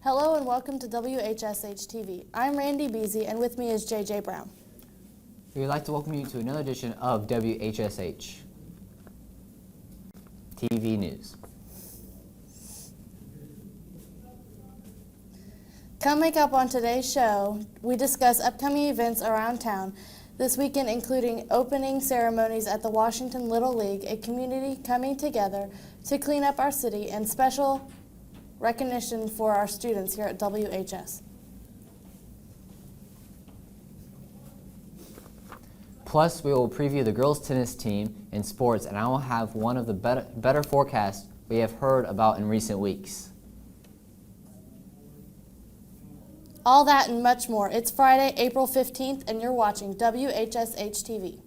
Hello and welcome to WHSH TV. I'm Randy Beasy and with me is JJ Brown. We would like to welcome you to another edition of WHSH TV News. Coming up on today's show, we discuss upcoming events around town this weekend, including opening ceremonies at the Washington Little League, a community coming together to clean up our city, and special recognition for our students here at WHS. Plus, we will preview the girls' tennis team in sports, and I will have one of the better forecasts we have heard about in recent weeks. All that and much more. It's Friday, April 15th, and you're watching WHSH TV.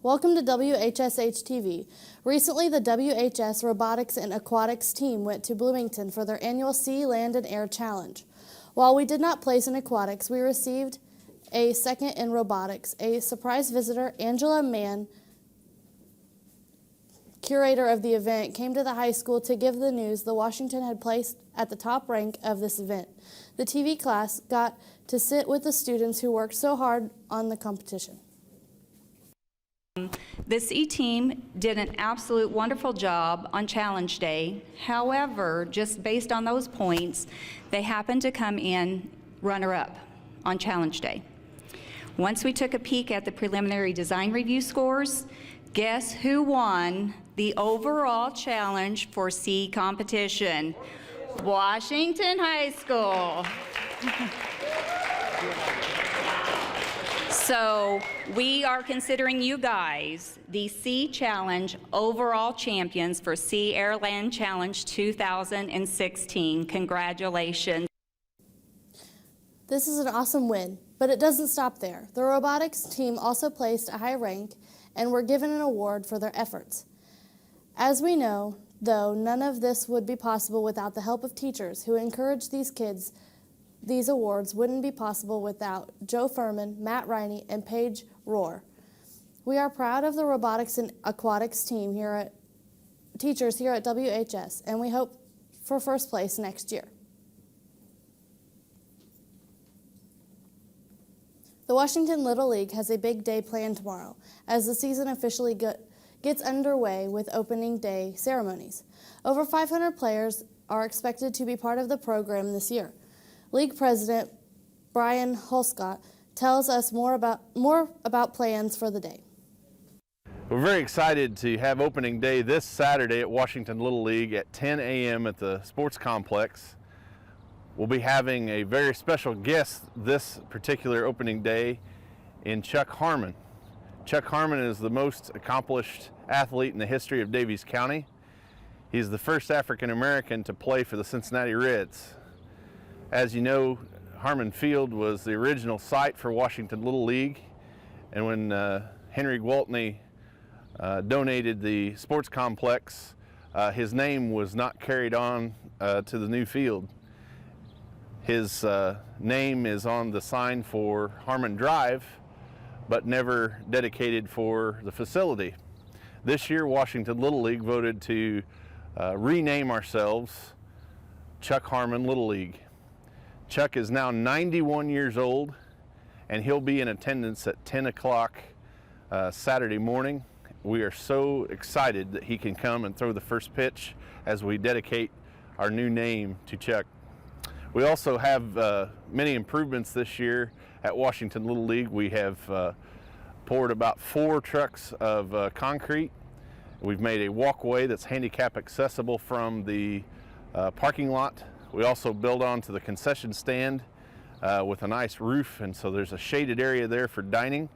Welcome to WHSH TV. Recently, the WHS Robotics and Aquatics team went to Bloomington for their annual Sea, Land, and Air Challenge. While we did not place in aquatics, we received a second in robotics. A surprise visitor, Angela Mann, curator of the event, came to the high school to give the news the Washington had placed at the top rank of this event. The TV class got to sit with the students who worked so hard on the competition. The C team did an absolute wonderful job on Challenge Day. However, just based on those points, they happened to come in runner-up on Challenge Day. Once we took a peek at the preliminary design review scores, guess who won the overall challenge for C competition? Washington High School. So we are considering you guys the C Challenge overall champions for C Airland Challenge 2016. Congratulations. This is an awesome win, but it doesn't stop there. The robotics team also placed a high rank and were given an award for their efforts. As we know, though, none of this would be possible without the help of teachers who encouraged these kids. These awards wouldn't be possible without Joe Furman, Matt Riney, and Paige Rohr. We are proud of the robotics and aquatics team teachers here at WHS, and we hope for first place next year. The Washington Little League has a big day planned tomorrow, as the season officially gets underway with opening day ceremonies. Over 500 players are expected to be part of the program this year. League President Brian Holscott tells us more about plans for the day. We're very excited to have opening day this Saturday at Washington Little League at 10 a.m. at the sports complex. We'll be having a very special guest this particular opening day in Chuck Harmon. Chuck Harmon is the most accomplished athlete in the history of Daviess County. He's the first African American to play for the Cincinnati Reds. As you know, Harmon Field was the original site for Washington Little League, and when Henry Gwaltney donated the sports complex, his name was not carried on to the new field. His name is on the sign for Harmon Drive, but never dedicated for the facility. This year, Washington Little League voted to rename ourselves Chuck Harmon Little League. Chuck is now 91 years old, and he'll be in attendance at 10 o'clock Saturday morning. We are so excited that he can come and throw the first pitch as we dedicate our new name to Chuck. We also have many improvements this year at Washington Little League. We have poured about 4 trucks of concrete. We've made a walkway that's handicap accessible from the parking lot. We also built onto the concession stand with a nice roof, and so there's a shaded area there for dining.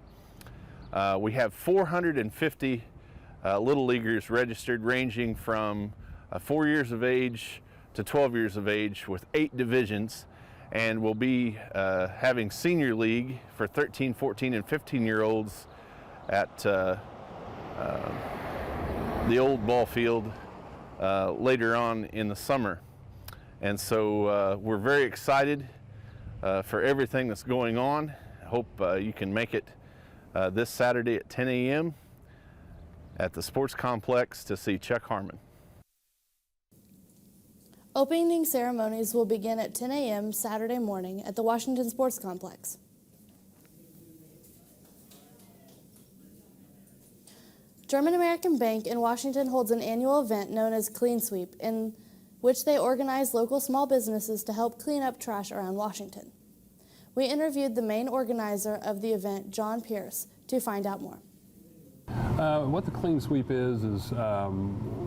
We have 450 Little Leaguers registered, ranging from 4 years of age to 12 years of age, with 8 divisions, and we'll be having Senior League for 13, 14, and 15-year-olds at the old ball field later on in the summer. And so we're very excited for everything that's going on. I hope you can make it this Saturday at 10 a.m. at the sports complex to see Chuck Harmon. Opening ceremonies will begin at 10 a.m. Saturday morning at the Washington Sports Complex. German American Bank in Washington holds an annual event known as Clean Sweep, in which they organize local small businesses to help clean up trash around Washington. We interviewed the main organizer of the event, John Pierce, to find out more. What the Clean Sweep is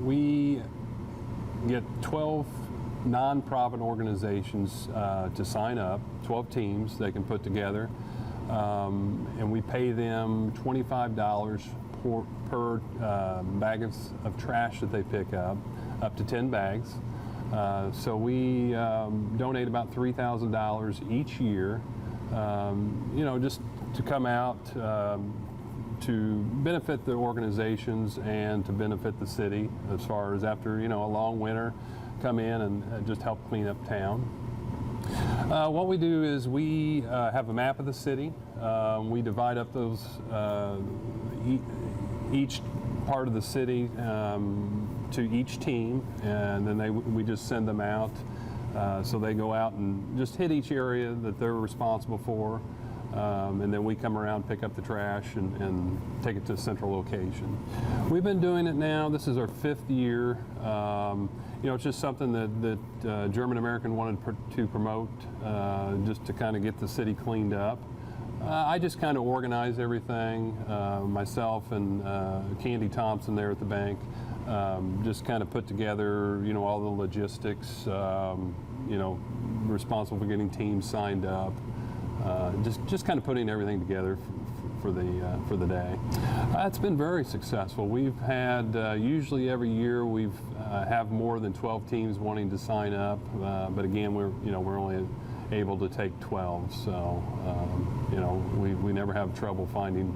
we get 12 nonprofit organizations to sign up, 12 teams they can put together, and we pay them $25 per bag of trash that they pick up to 10 bags. So we donate about $3,000 each year, just to come out to benefit the organizations and to benefit the city as far as after, a long winter, come in and just help clean up town. What we do is we have a map of the city. We divide up those, each part of the city to each team, and then we just send them out. So they go out and just hit each area that they're responsible for, and then we come around, pick up the trash, and take it to a central location. We've been doing it now. This is our 5th year. It's just something that German American wanted to promote, just to kind of get the city cleaned up. I just kind of organize everything. Myself and Candy Thompson there at the bank just kind of put together, all the logistics, responsible for getting teams signed up. Just kind of putting everything together for the day. It's been very successful. We've had usually every year we've have more than 12 teams wanting to sign up, but again we're only able to take 12, so we never have trouble finding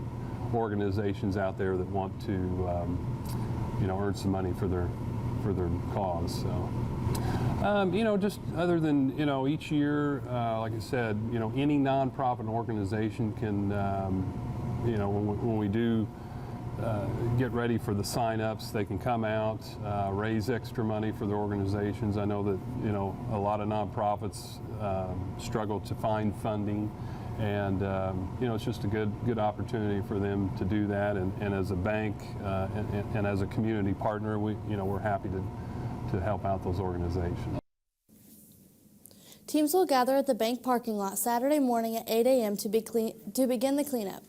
organizations out there that want to earn some money for their cause. So. Just other than, each year, like I said, any nonprofit organization can, when we do get ready for the sign-ups, they can come out, raise extra money for their organizations. I know that, a lot of nonprofits struggle to find funding, and, it's just a good opportunity for them to do that. And as a bank and as a community partner, we're happy to help out those organizations. Teams will gather at the bank parking lot Saturday morning at 8 a.m. to begin the cleanup.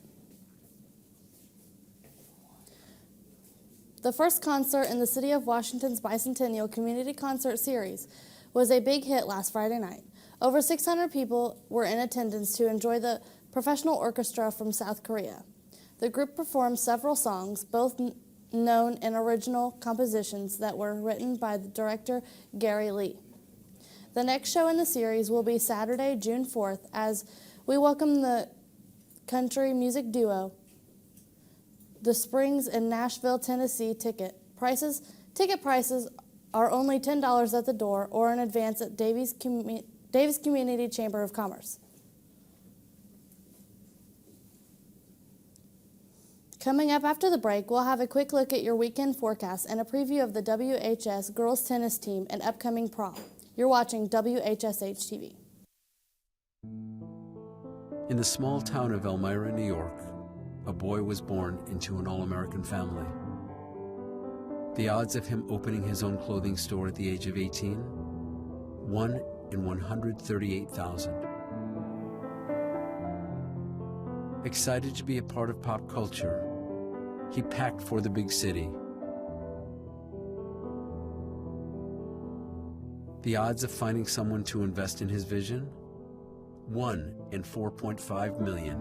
The first concert in the City of Washington's Bicentennial Community Concert Series was a big hit last Friday night. Over 600 people were in attendance to enjoy the professional orchestra from South Korea. The group performed several songs, both known and original compositions that were written by the director Gary Lee. The next show in the series will be Saturday, June 4th, as we welcome the country music duo, The Springs in Nashville, Tennessee. Ticket prices are only $10 at the door or in advance at Davis Community Chamber of Commerce. Coming up after the break, we'll have a quick look at your weekend forecast and a preview of the WHS girls tennis team and upcoming prom. You're watching WHSH TV. In the small town of Elmira, New York, a boy was born into an all-American family. The odds of him opening his own clothing store at the age of 18? 1 in 138,000. Excited to be a part of pop culture, he packed for the big city. The odds of finding someone to invest in his vision? 1 in 4.5 million.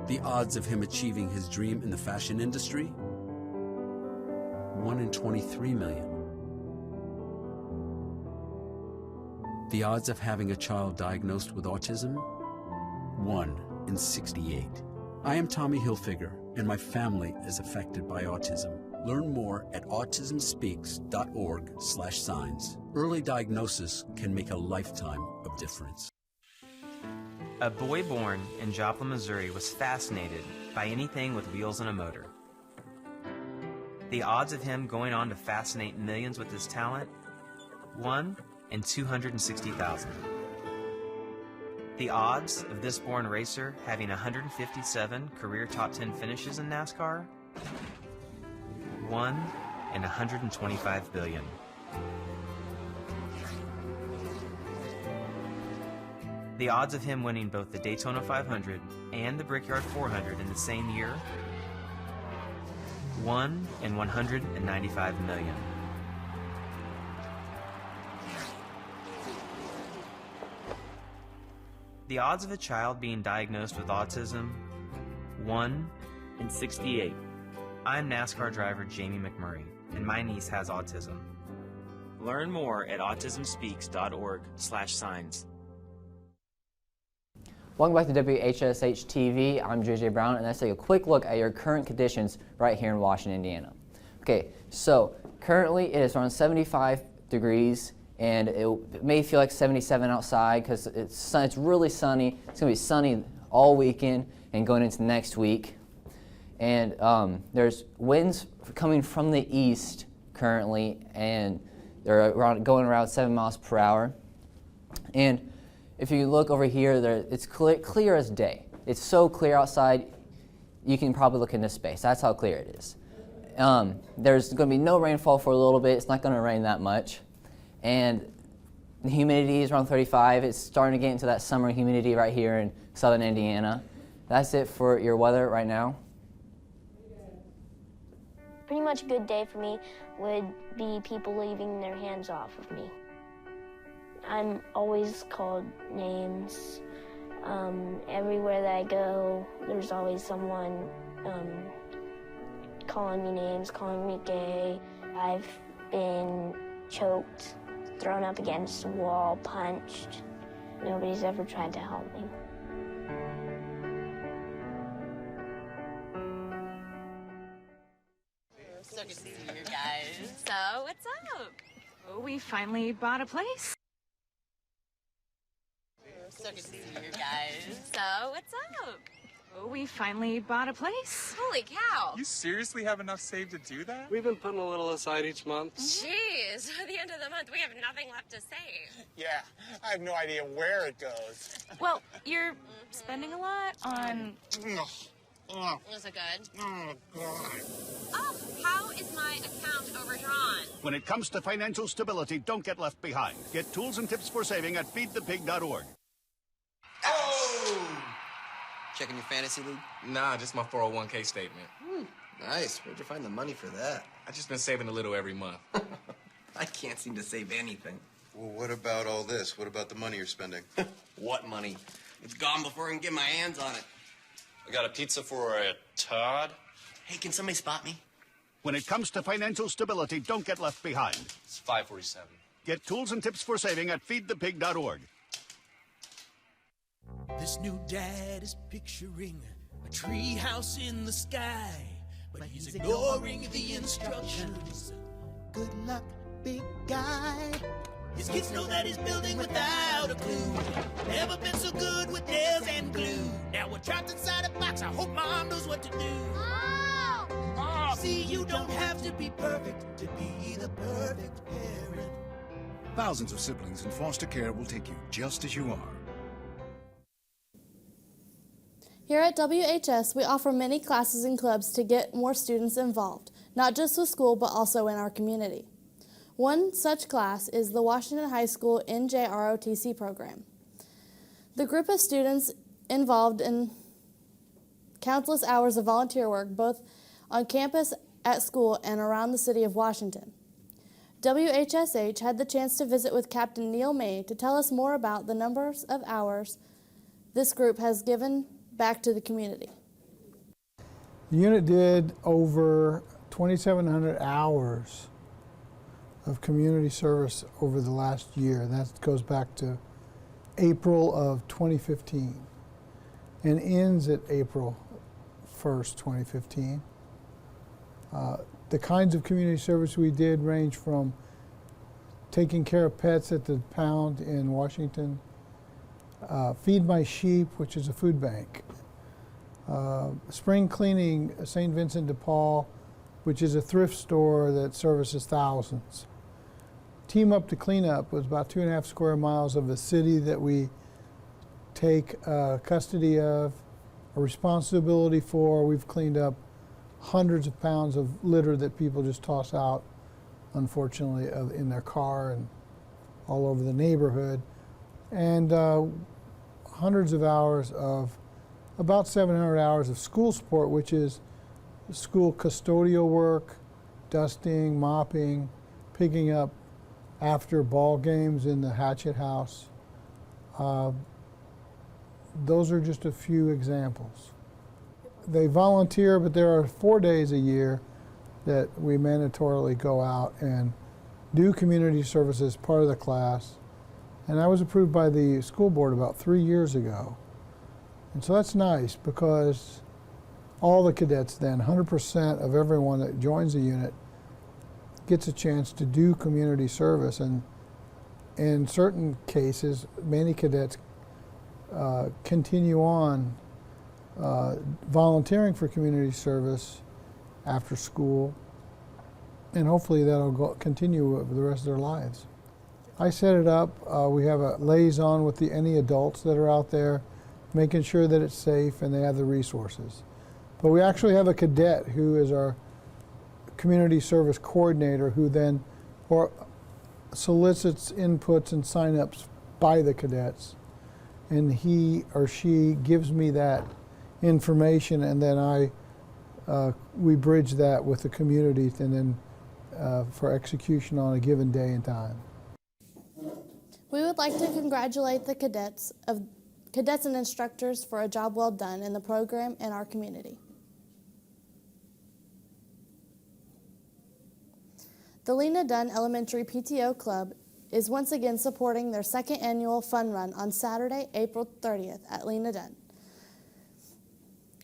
The odds of him achieving his dream in the fashion industry? 1 in 23 million. The odds of having a child diagnosed with autism? 1 in 68. I am Tommy Hilfiger, and my family is affected by autism. Learn more at autismspeaks.org/signs. Early diagnosis can make a lifetime of difference. A boy born in Joplin, Missouri was fascinated by anything with wheels and a motor. The odds of him going on to fascinate millions with his talent? 1 in 260,000. The odds of this born racer having 157 career top 10 finishes in NASCAR? 1 in 125 billion. The odds of him winning both the Daytona 500 and the Brickyard 400 in the same year? 1 in 195 million. The odds of a child being diagnosed with autism? 1 in 68. I'm NASCAR driver Jamie McMurray, and my niece has autism. Learn more at autismspeaks.org/signs. Welcome back to WHSH TV. I'm JJ Brown, and let's take a quick look at your current conditions right here in Washington, Indiana. Okay, so currently it is around 75 degrees, and it may feel like 77 outside because it's really sunny. It's going to be sunny all weekend and going into next week. And there's winds coming from the east currently, and they're going around 7 miles per hour. And if you look over here, it's clear as day. It's so clear outside, you can probably look into space. That's how clear it is. There's going to be no rainfall for a little bit. It's not going to rain that much. And the humidity is around 35. It's starting to get into that summer humidity right here in southern Indiana. That's it for your weather right now. Pretty much a good day for me would be people leaving their hands off of me. I'm always called names. Everywhere that I go, there's always someone calling me names, calling me gay. I've been choked, thrown up against a wall, punched. Nobody's ever tried to help me. So good to see you guys. So, what's up? Oh, we finally bought a place. So good to see you guys. So, what's up? Oh, we finally bought a place. Holy cow. You seriously have enough saved to do that? We've been putting a little aside each month. Jeez, at the end of the month, we have nothing left to save. Yeah, I have no idea where it goes. Well, you're spending a lot on... Was it good? Oh, God. Oh, how is my account overdrawn? When it comes to financial stability, don't get left behind. Get tools and tips for saving at feedthepig.org. Oh! Checking your fantasy league? Nah, just my 401k statement. Nice. Where'd you find the money for that? I've just been saving a little every month. I can't seem to save anything. Well, what about all this? What about the money you're spending? What money? It's gone before I can get my hands on it. I got a pizza for a Todd. Hey, can somebody spot me? When it comes to financial stability, don't get left behind. It's 547. Get tools and tips for saving at feedthepig.org. This new dad is picturing a tree house in the sky, but he's ignoring the instructions. Good luck, big guy. His kids know that he's building without a clue. Never been so good with nails and glue. Now we're trapped inside a box. I hope mom knows what to do. Mom! See, you don't have to be perfect to be the perfect parent. Thousands of siblings in foster care will take you just as you are. Here at WHS, we offer many classes and clubs to get more students involved, not just with school, but also in our community. One such class is the Washington High School NJROTC program. The group of students involved in countless hours of volunteer work, both on campus, at school, and around the city of Washington. WHSH had the chance to visit with Captain Neil May to tell us more about the numbers of hours this group has given back to the community. The unit did over 2,700 hours of community service over the last year. That goes back to April of 2015 and ends at April 1st, 2015. The kinds of community service we did range from taking care of pets at the pound in Washington, Feed My Sheep, which is a food bank, spring cleaning St. Vincent de Paul, which is a thrift store that services thousands. Team Up to Clean Up was about 2.5 square miles of a city that we take custody of, a responsibility for. We've cleaned up hundreds of pounds of litter that people just toss out, unfortunately, in their car and all over the neighborhood. And hundreds of hours of, about 700 hours of school support, which is school custodial work, dusting, mopping, picking up after ball games in the Hatchet House. Those are just a few examples. They volunteer, but there are 4 days a year that we mandatorily go out and do community service as part of the class. And I was approved by the school board about 3 years ago. And so that's nice because all the cadets then, 100% of everyone that joins the unit gets a chance to do community service. And in certain cases, many cadets continue on volunteering for community service after school, and hopefully that'll continue for the rest of their lives. I set it up. We have a liaison with any adults that are out there, making sure that it's safe and they have the resources. But we actually have a cadet who is our community service coordinator who then solicits inputs and sign-ups by the cadets, and he or she gives me that information, and then we bridge that with the community, and then for execution on a given day and time. We would like to congratulate the cadets and instructors for a job well done in the program and our community. The Lena Dunn Elementary PTO Club is once again supporting their second annual fun run on Saturday, April 30th at Lena Dunn.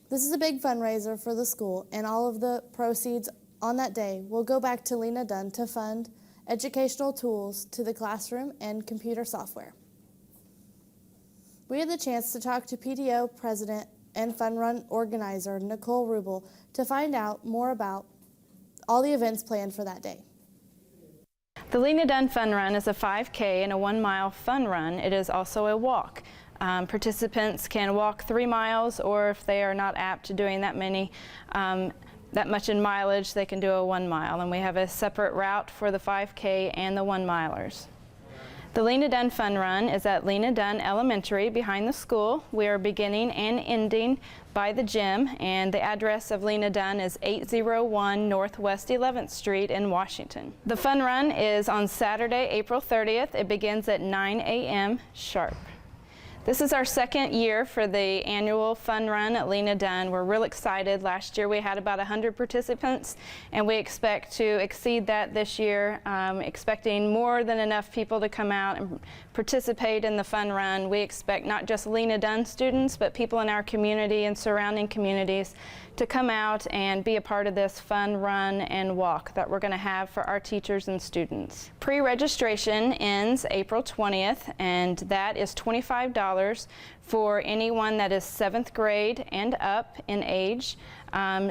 This is a big fundraiser for the school, and all of the proceeds on that day will go back to Lena Dunn to fund educational tools to the classroom and computer software. We had the chance to talk to PTO President and Fun Run organizer Nicole Rubel to find out more about all the events planned for that day. The Lena Dunn Fun Run is a 5K and a 1-mile fun run. It is also a walk. Participants can walk 3 miles, or if they are not apt to doing that much in mileage, they can do a 1 mile. And we have a separate route for the 5K and the 1-milers. The Lena Dunn Fun Run is at Lena Dunn Elementary behind the school. We are beginning and ending by the gym, and the address of Lena Dunn is 801 Northwest 11th Street in Washington. The fun run is on Saturday, April 30th. It begins at 9 a.m. sharp. This is our second year for the annual fun run at Lena Dunn. We're real excited. Last year we had about 100 participants, and we expect to exceed that this year, expecting more than enough people to come out and participate in the fun run. We expect not just Lena Dunn students, but people in our community and surrounding communities to come out and be a part of this fun run and walk that we're going to have for our teachers and students. Pre-registration ends April 20th, and that is $25 for anyone that is 7th grade and up in age.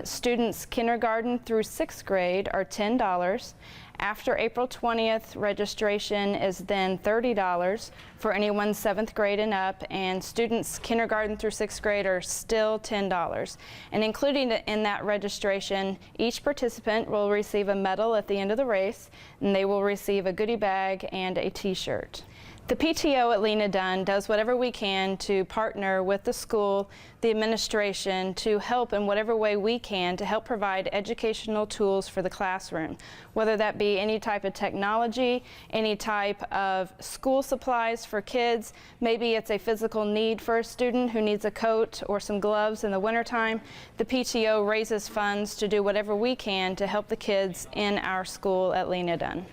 Students kindergarten through 6th grade are $10. After April 20th, registration is then $30 for anyone 7th grade and up, and students kindergarten through 6th grade are still $10. And including in that registration, each participant will receive a medal at the end of the race, and they will receive a goodie bag and a t-shirt. The PTO at Lena Dunn does whatever we can to partner with the school, the administration, to help in whatever way we can to help provide educational tools for the classroom, whether that be any type of technology, any type of school supplies for kids. Maybe it's a physical need for a student who needs a coat or some gloves in the wintertime. The PTO raises funds to do whatever we can to help the kids in our school at Lena Dunn.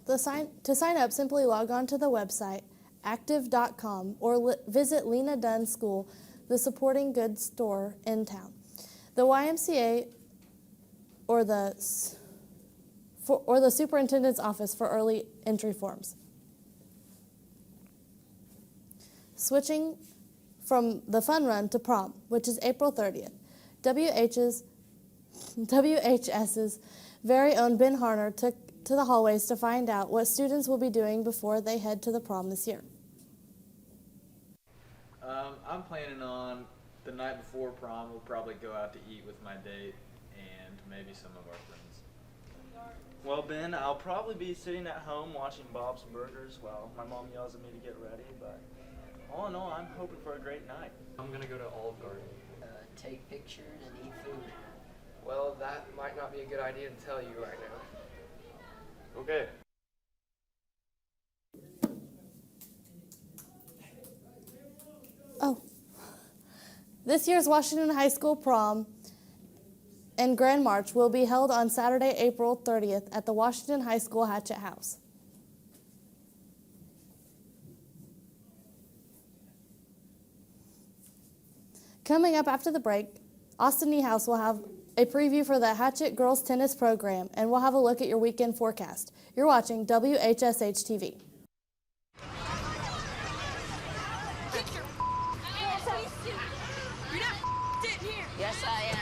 To sign up, simply log on to the website active.com or visit Lena Dunn School, the supporting goods store in town. The YMCA or the superintendent's office for early entry forms. Switching from the fun run to prom, which is April 30th, WHS's very own Ben Harner took to the hallways to find out what students will be doing before they head to the prom this year. I'm planning on the night before prom, we'll probably go out to eat with my date and maybe some of our friends. Well, Ben, I'll probably be sitting at home watching Bob's Burgers while my mom yells at me to get ready, but all in all, I'm hoping for a great night. I'm gonna go to Olive Garden. Take pictures and eat food. Well, that might not be a good idea to tell you right now. Okay. Oh. This year's Washington High School prom and Grand March will be held on Saturday, April 30th at the Washington High School Hatchet House. Coming up after the break, Austin Niehaus will have a preview for the Hatchet Girls Tennis program, and we'll have a look at your weekend forecast. You're watching WHSH TV. Yes, I am.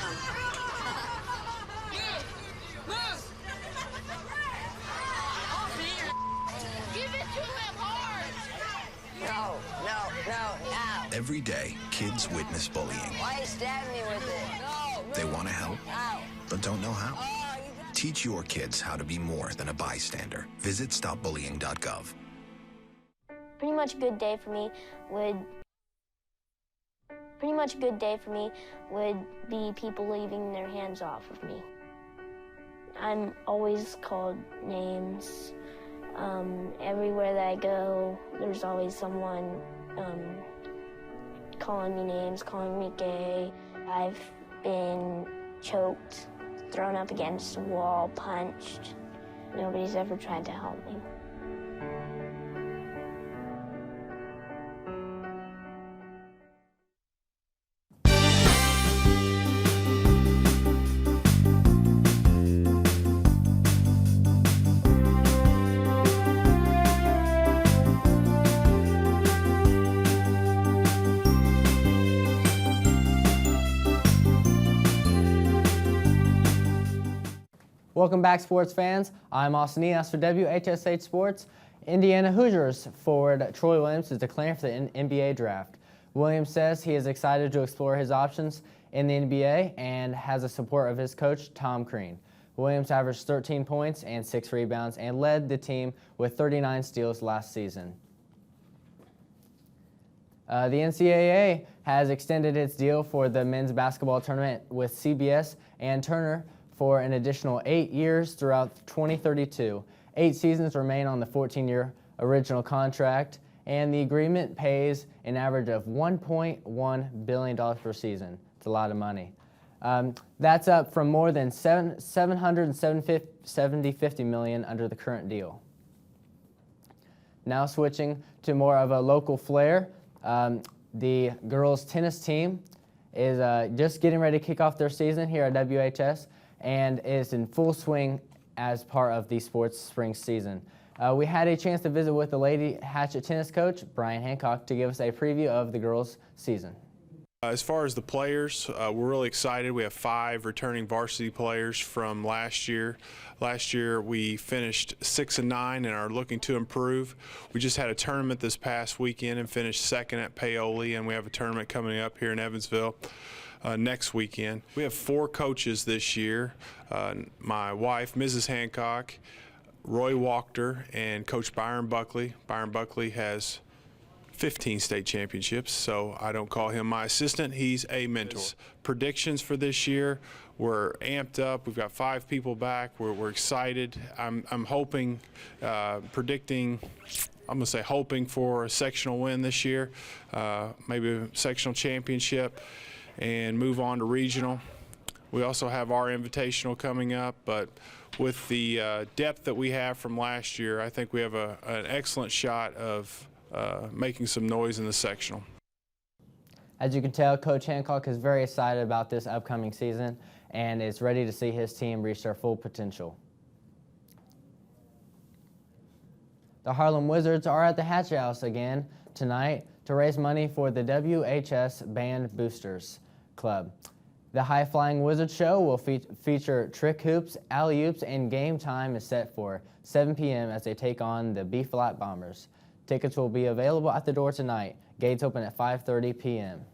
Give it to him hard. No. Every day, kids witness bullying. Why you stabbing me with it? No. They want to help, Ow. but don't know how. Teach your kids how to be more than a bystander. Visit stopbullying.gov. Pretty much a good day for me would be people leaving their hands off of me. I'm always called names. Everywhere that I go, there's always someone calling me names, calling me gay. I've been choked, thrown up against a wall, punched. Nobody's ever tried to help me. Welcome back, sports fans. I'm Austin Niehaus for WHSH Sports. Indiana Hoosiers forward Troy Williams is declaring for the NBA draft. Williams says he is excited to explore his options in the NBA and has the support of his coach, Tom Crean. Williams averaged 13 points and 6 rebounds and led the team with 39 steals last season. The NCAA has extended its deal for the men's basketball tournament with CBS and Turner for an additional 8 years throughout 2032. 8 seasons remain on the 14-year original contract, and the agreement pays an average of $1.1 billion per season. It's a lot of money. That's up from more than $750 million under the current deal. Now switching to more of a local flair, the girls' tennis team is just getting ready to kick off their season here at WHS and is in full swing as part of the sports spring season. We had a chance to visit with the Lady Hatchet tennis coach, Brian Hancock, to give us a preview of the girls' season. As far as the players, we're really excited. We have 5 returning varsity players from last year. Last year we finished 6-9 and are looking to improve. We just had a tournament this past weekend and finished 2nd at Paoli, and we have a tournament coming up here in Evansville next weekend. We have 4 coaches this year. My wife, Mrs. Hancock, Roy Wachter, and Coach Byron Buckley. Byron Buckley has 15 state championships, so I don't call him my assistant. He's a mentor. Predictions for this year, we're amped up. We've got 5 people back. We're excited. I'm hoping, hoping for a sectional win this year, maybe a sectional championship, and move on to regional. We also have our invitational coming up, but with the depth that we have from last year, I think we have an excellent shot of making some noise in the sectional. As you can tell, Coach Hancock is very excited about this upcoming season, and is ready to see his team reach their full potential. The Harlem Wizards are at the Hatch House again tonight to raise money for the WHS Band Boosters Club. The High Flying Wizard Show will feature trick hoops, alley-oops, and game time is set for 7 p.m. as they take on the B-Flat Bombers. Tickets will be available at the door tonight. Gates open at 5:30 p.m.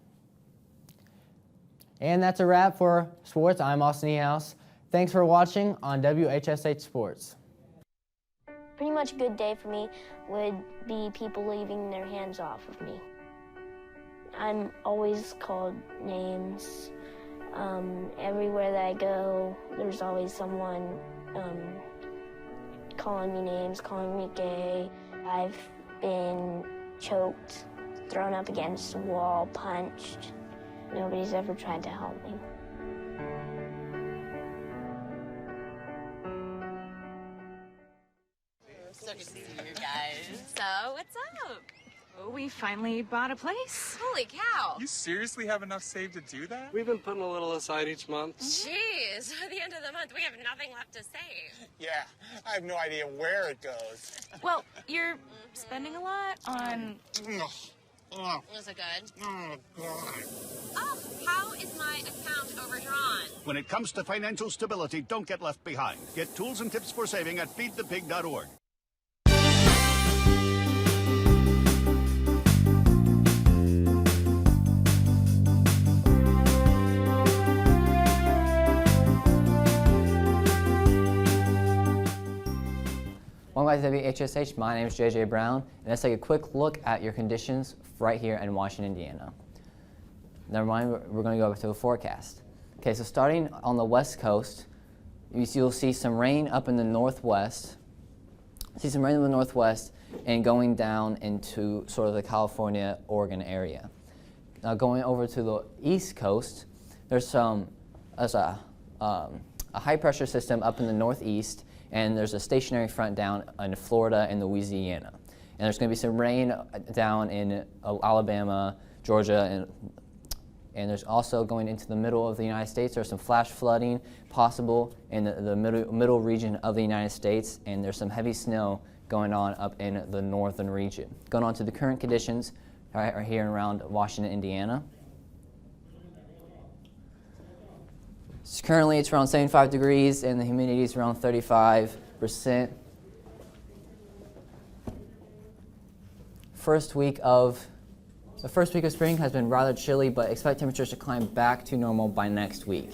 And that's a wrap for sports. I'm Austin Ehouse. Thanks for watching on WHSH Sports. Pretty much a good day for me would be people leaving their hands off of me. I'm always called names. Everywhere that I go, there's always someone calling me names, calling me gay. I've been choked, thrown up against a wall, punched. Nobody's ever tried to help me. So good to see you guys. So, what's up? Oh, we finally bought a place. Holy cow. You seriously have enough saved to do that? We've been putting a little aside each month. Jeez, at the end of the month, we have nothing left to save. Yeah, I have no idea where it goes. Well, you're spending a lot on... Was it good? Oh, how is my account overdrawn? When it comes to financial stability, don't get left behind. Get tools and tips for saving at feedthepig.org. Welcome back to WHSH. My name is JJ Brown, and let's take a quick look at your conditions right here in Washington, Indiana. Never mind, we're going to go over to a forecast. Okay, so starting on the west coast, you'll see some rain up in the northwest. See some rain in the northwest and going down into sort of the California, Oregon area. Now going over to the east coast, there's a high pressure system up in the northeast, and there's a stationary front down in Florida and Louisiana. And there's going to be some rain down in Alabama, Georgia, and there's also going into the middle of the United States. There's some flash flooding possible in the middle region of the United States, and there's some heavy snow going on up in the northern region. Going on to the current conditions are here and around Washington, Indiana. Currently, it's around 75 degrees, and the humidity is around 35%. The first week of spring has been rather chilly, but expect temperatures to climb back to normal by next week.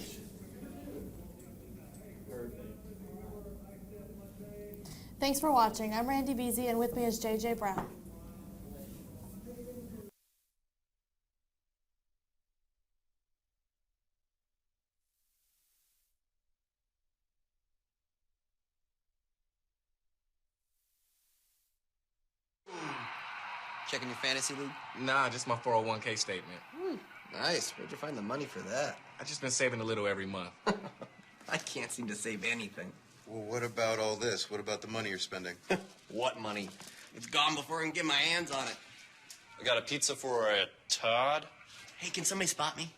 Thanks for watching. I'm Randy Beasy, and with me is JJ Brown. Checking your fantasy league? Nah, just my 401k statement. Nice. Where'd you find the money for that? I've just been saving a little every month. I can't seem to save anything. Well, what about all this? What about the money you're spending? What money? It's gone before I can get my hands on it. I got a pizza for a Todd. Hey, can somebody spot me?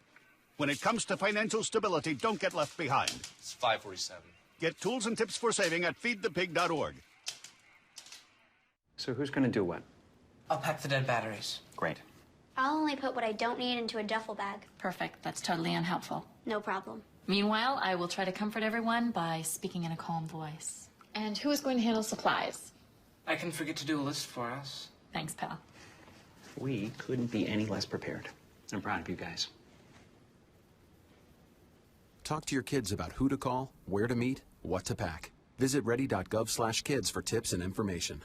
When it comes to financial stability, don't get left behind. It's 547. Get tools and tips for saving at feedthepig.org. So who's going to do what? I'll pack the dead batteries. Great. I'll only put what I don't need into a duffel bag. Perfect. That's totally unhelpful. No problem. Meanwhile, I will try to comfort everyone by speaking in a calm voice. And who is going to handle supplies? I can forget to do a list for us. Thanks, pal. We couldn't be any less prepared. I'm proud of you guys. Talk to your kids about who to call, where to meet, what to pack. Visit ready.gov/kids for tips and information.